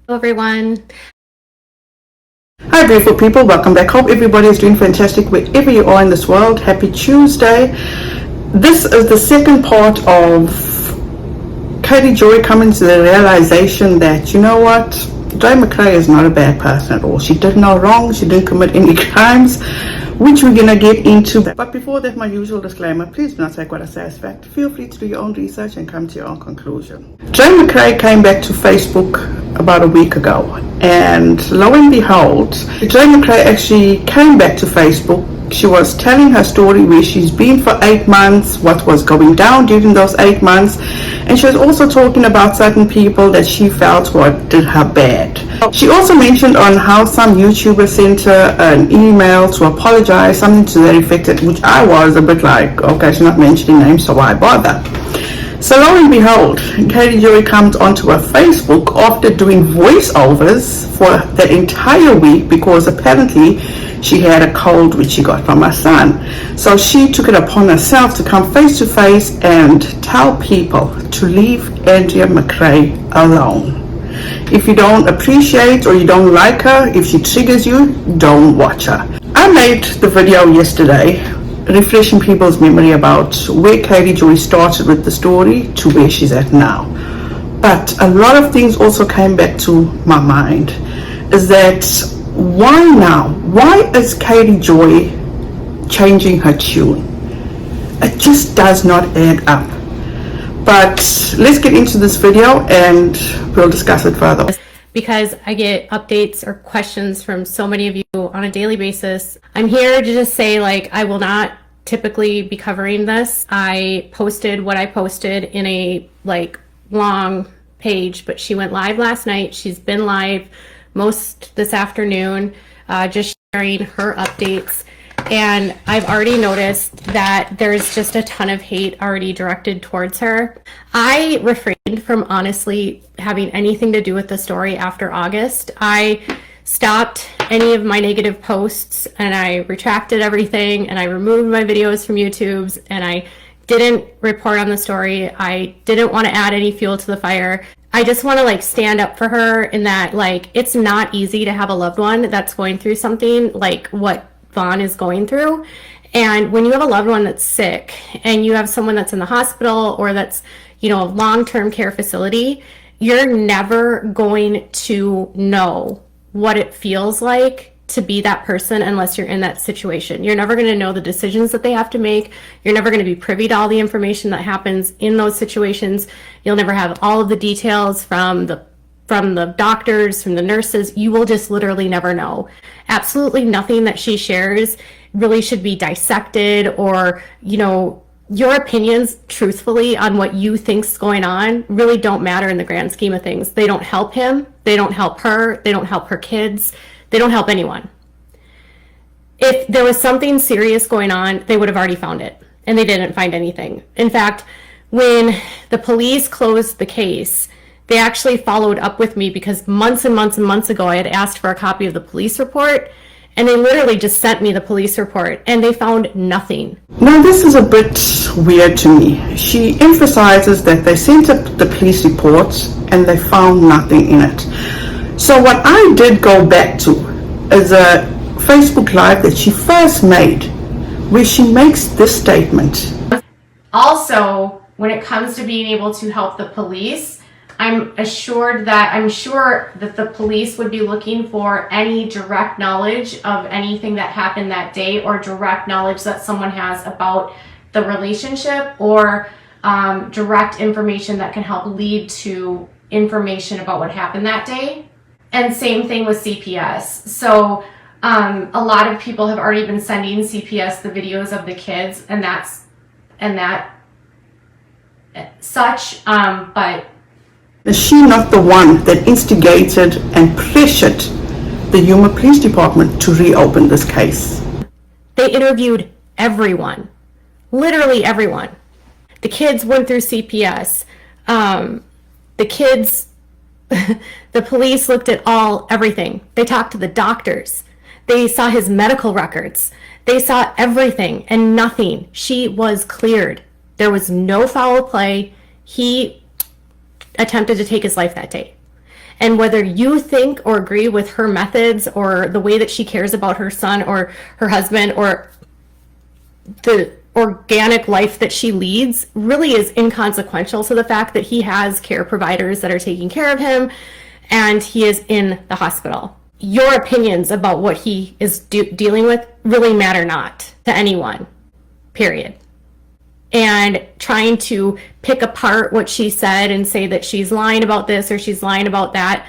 Hello everyone. Hi beautiful people, welcome back. Hope everybody is doing fantastic wherever you are in this world. Happy Tuesday. This is the second part of Katie Joy coming to the realization that, you know what, Joy McCRAY is not a bad person at all. She did no wrong, she didn't commit any crimes, which we're going to get into. But before that, my usual disclaimer, please do not take what I say as fact. Feel free to do your own research and come to your own conclusion. Joy McCRAY came back to Facebook about a week ago, and lo and behold, Joy McCRAY actually came back to Facebook. She was telling her story where she's been for 8 months, what was going down during those 8 months, and she was also talking about certain people that she felt what did her bad. She also mentioned on how some YouTubers sent her an email to apologize, something to that effect, which I was a bit like, okay, she's not mentioning names, so why bother? So lo and behold, Katie Joy comes onto her Facebook after doing voiceovers for that entire week because apparently she had a cold which she got from her son. So she took it upon herself to come face to face and tell people to leave ANDREA McCRAY alone. If you don't appreciate or you don't like her, if she triggers you, don't watch her. I made the video yesterday refreshing people's memory about where Katie Joy started with the story to where she's at now. But a lot of things also came back to my mind. Is that why now? Why is Katie Joy changing her tune? It just does not add up. But let's get into this video and we'll discuss it further. Because I get updates or questions from so many of you on a daily basis. I'm here to just say, like, I will not typically be covering this. I posted what I posted in a long page, but she went live last night. She's been live most this afternoon, just sharing her updates. And I've already noticed that there's just a ton of hate already directed towards her. I refrained from honestly having anything to do with the story after August. I stopped any of my negative posts and I retracted everything and I removed my videos from YouTube and I didn't report on the story. I didn't want to add any fuel to the fire. I just want to stand up for her in that it's not easy to have a loved one that's going through something like what Vaughn is going through. And when you have a loved one that's sick and you have someone that's in the hospital or that's, a long-term care facility, you're never going to know what it feels like to be that person unless you're in that situation. You're never going to know the decisions that they have to make. You're never going to be privy to all the information that happens in those situations. You'll never have all of the details from the doctors, from the nurses. You will just literally never know. Absolutely nothing that she shares really should be dissected or, your opinions truthfully on what you think's going on really don't matter in the grand scheme of things. They don't help him. They don't help her. They don't help her kids. They don't help anyone. If there was something serious going on, they would have already found it, and they didn't find anything. In fact, when the police closed the case, they actually followed up with me because months and months and months ago, I had asked for a copy of the police report, and they literally just sent me the police report, and they found nothing. Now, this is a bit weird to me. She emphasizes that they sent up the police reports and they found nothing in it. So what I did go back to is a Facebook Live that she first made, where she makes this statement. Also, when it comes to being able to help the police, I'm sure that the police would be looking for any direct knowledge of anything that happened that day or direct knowledge that someone has about the relationship or direct information that can help lead to information about what happened that day. And same thing with CPS. So a lot of people have already been sending CPS the videos of the kids and but Is she not the one that instigated and pressured the Yuma Police Department to reopen this case? They interviewed everyone, literally everyone. The kids went through CPS. The police looked at everything. They talked to the doctors. They saw his medical records. They saw everything and nothing. She was cleared. There was no foul play. He attempted to take his life that day. And whether you think or agree with her methods or the way that she cares about her son or her husband or the organic life that she leads really is inconsequential to the fact that he has care providers that are taking care of him and he is in the hospital. Your opinions about what he is dealing with really matter not to anyone, period. And trying to pick apart what she said and say that she's lying about this or she's lying about that.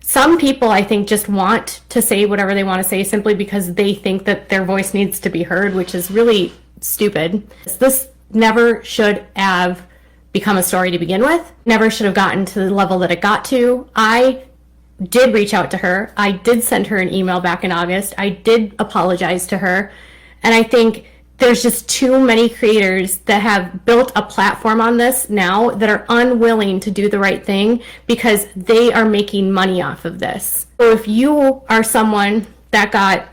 Some people, I think, just want to say whatever they want to say simply because they think that their voice needs to be heard, which is really stupid. This never should have become a story to begin with. Never should have gotten to the level that it got to. I did reach out to her. I did send her an email back in August. I did apologize to her. And I think there's just too many creators that have built a platform on this now that are unwilling to do the right thing because they are making money off of this. So if you are someone that got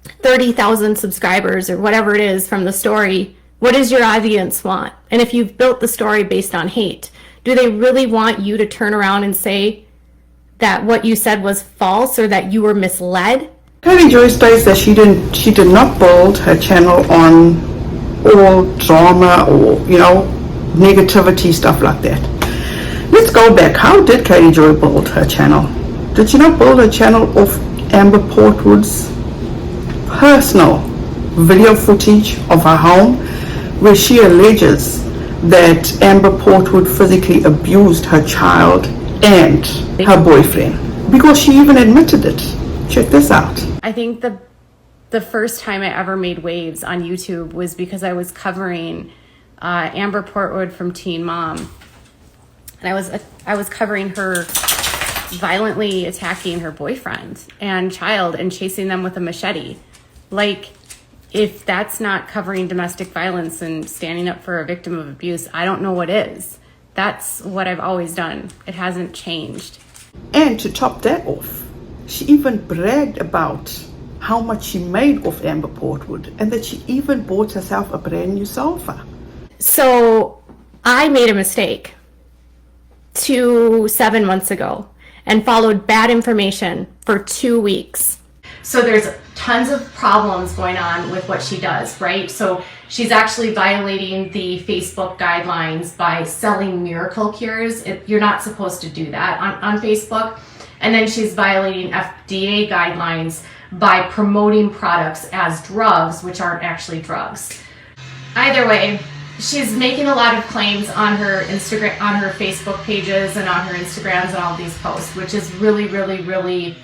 30,000 subscribers or whatever it is from the story, what does your audience want? And if you've built the story based on hate, do they really want you to turn around and say that what you said was false or that you were misled? Katie Joy states that she did not build her channel on all drama or, negativity, stuff like that. Let's go back. How did Katie Joy build her channel? Did she not build her channel off Amber Portwood's personal video footage of her home where she alleges that Amber Portwood physically abused her child and her boyfriend? Because she even admitted it. Check this out. I think the first time I ever made waves on YouTube was because I was covering Amber Portwood from Teen Mom. And I was covering her violently attacking her boyfriend and child and chasing them with a machete. Like, if that's not covering domestic violence and standing up for a victim of abuse, I don't know what is. That's what I've always done. It hasn't changed. And to top that off, she even bragged about how much she made off Amber Portwood and that she even bought herself a brand new sofa. So I made a mistake 7 months ago and followed bad information for 2 weeks. So there's tons of problems going on with what she does, right? So she's actually violating the Facebook guidelines by selling miracle cures. You're not supposed to do that on Facebook. And then she's violating FDA guidelines by promoting products as drugs, which aren't actually drugs. Either way, she's making a lot of claims on her Instagram, on her Facebook pages and on her Instagrams and all these posts, which is really, really, really,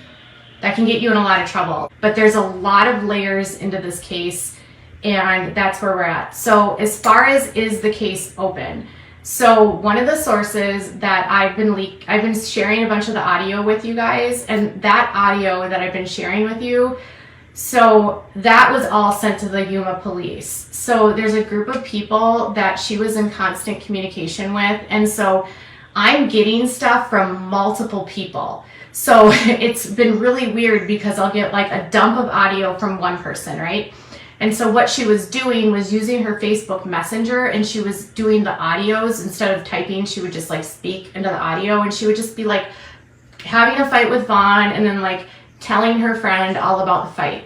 that can get you in a lot of trouble. But there's a lot of layers into this case, and that's where we're at. So as far as is the case open? So one of the sources that I've been sharing a bunch of the audio with you guys, and that audio that I've been sharing with you, so that was all sent to the Yuma police. So there's a group of people that she was in constant communication with, and so I'm getting stuff from multiple people. So it's been really weird because I'll get like a dump of audio from one person, right? And so what she was doing was using her Facebook Messenger, and she was doing the audios instead of typing. She would just like speak into the audio, and she would just be like having a fight with Vaughn and then like telling her friend all about the fight.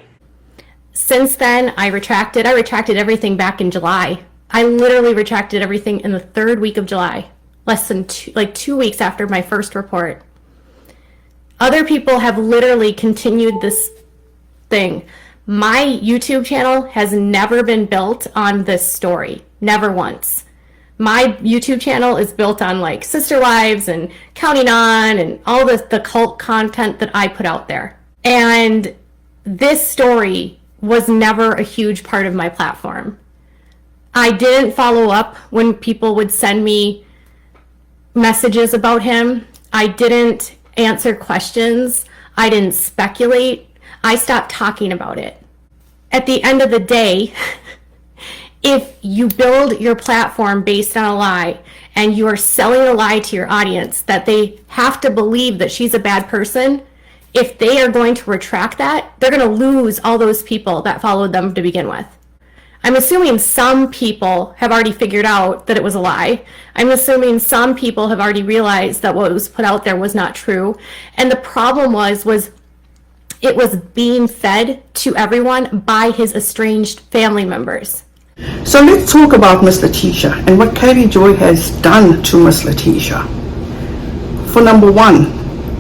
Since then, I retracted everything back in July. I literally retracted everything in the 3rd week of July, less than 2 weeks after my first report. Other people have literally continued this thing. My YouTube channel has never been built on this story. Never once. My YouTube channel is built on like Sister Wives and Counting On and all the cult content that I put out there. And this story was never a huge part of my platform. I didn't follow up when people would send me messages about him. I didn't answer questions. I didn't speculate. I stopped talking about it. At the end of the day, if you build your platform based on a lie and you are selling a lie to your audience that they have to believe that she's a bad person, if they are going to retract that, they're going to lose all those people that followed them to begin with. I'm assuming some people have already figured out that it was a lie. I'm assuming some people have already realized that what was put out there was not true. And the problem was it was being fed to everyone by his estranged family members. So let's talk about Miss Letitia and what Katie Joy has done to Miss Letitia. For number one,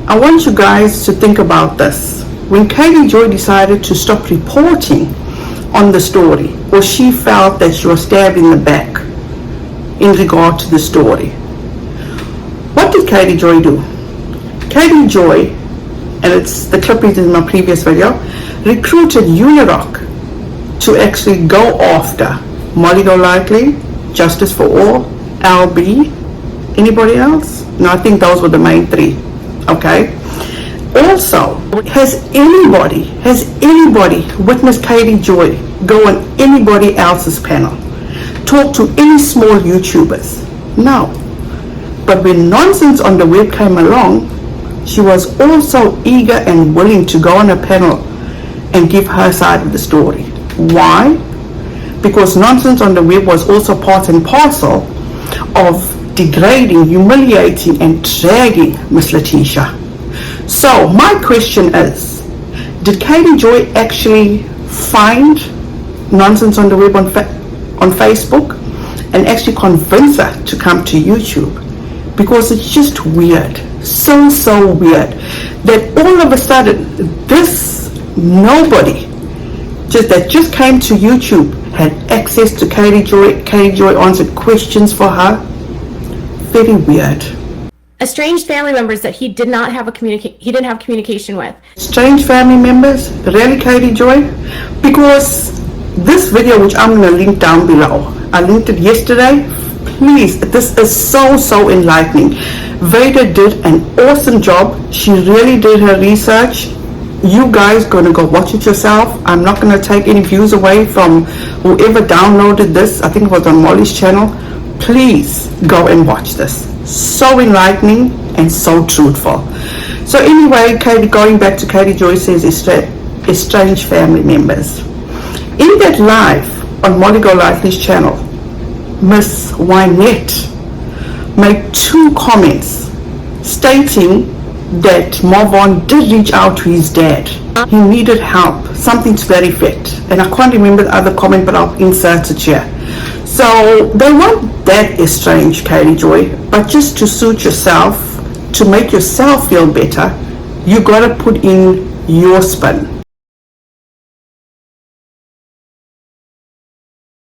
I want you guys to think about this. When Katie Joy decided to stop reporting on the story, or she felt that she was stabbed in the back in regard to the story, what did Katie Joy do? Katie Joy, and it's the clip is in my previous video, recruited Unirock to actually go after Molly Golightly, Justice for All, LB, anybody else? No, I think those were the main three. Okay. Also, has anybody witnessed Katie Joy go on anybody else's panel, talk to any small YouTubers? No. But when Nonsense on the Web came along, she was also eager and willing to go on a panel and give her side of the story. Why? Because Nonsense on the Web was also part and parcel of degrading, humiliating, and dragging Miss Letitia. So my question is, did Katie Joy actually find Nonsense on the Web on Facebook and actually convince her to come to YouTube? Because it's just weird, so weird, that all of a sudden this nobody that just came to YouTube had access to Katie Joy. Katie Joy answered questions for her. Very weird. Estranged family members that he didn't have communication with. Strange family members? Really, Katie Joy? Because this video, which I'm going to link down below, I linked it yesterday. Please, this is so enlightening. VADA did an awesome job. She really did her research. You guys gonna go watch it yourself. I'm not gonna take any views away from whoever downloaded this. I think it was on Molly's channel. Please go and watch this. So enlightening and so truthful. So anyway, going back to Katie Joy says estranged family members. In that live on Molly Golightly's channel, Miss Wynette made 2 comments stating that Marvon did reach out to his dad. He needed help, something to that effect. And I can't remember the other comment, but I'll insert it here. So they weren't that estranged, Katie Joy, but just to suit yourself, to make yourself feel better, you gotta put in your spin.